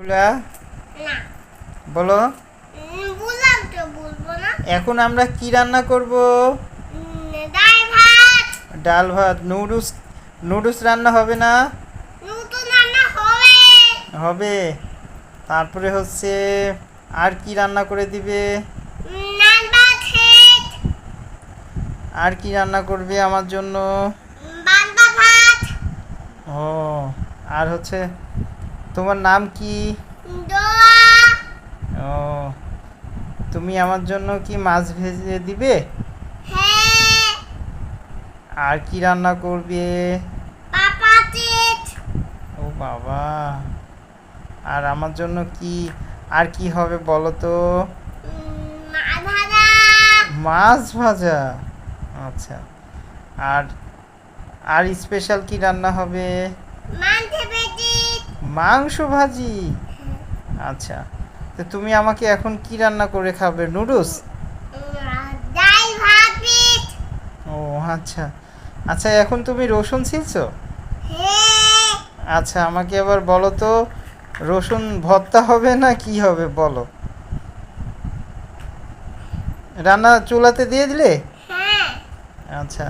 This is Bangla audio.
বলো বলো বললাম তো বলবো না। এখন আমরা কি রান্না করব? ডাল ভাত। ডাল ভাত। নুডলস নুডলস রান্না হবে না? নতুন রান্না হবে। হবে। তারপরে হচ্ছে আর কি রান্না করে দিবে? নান ভাত হেট। আর কি রান্না করবে আমার জন্য? বান্দা ভাত। ও, আর হচ্ছে তোমার নাম কি? দোয়া। ও, তুমি আমার জন্য কি মাছ ভেজে দিবে? হ্যাঁ। আর কি রান্না করবে? পাপা চিট। ও বাবা, আর আমার জন্য কি আর কি হবে বলো তো? মাছ ভাজা। মাছ ভাজা। আচ্ছা, আর আর স্পেশাল কি রান্না হবে? মাংস ভেজি। মাংস ভাজি। আচ্ছা, তো তুমি আমাকে এখন কি রান্না করে খাবে? নুডলস? ডাল ভাত পিট। ও আচ্ছা। আচ্ছা, এখন তুমি রসুন ছিলছো? হ্যাঁ। আচ্ছা, আমাকে এবার বলো তো, রসুন ভর্তা হবে না কি হবে বলো? রান্না চুলাতে দিয়ে দিলে? হ্যাঁ। আচ্ছা।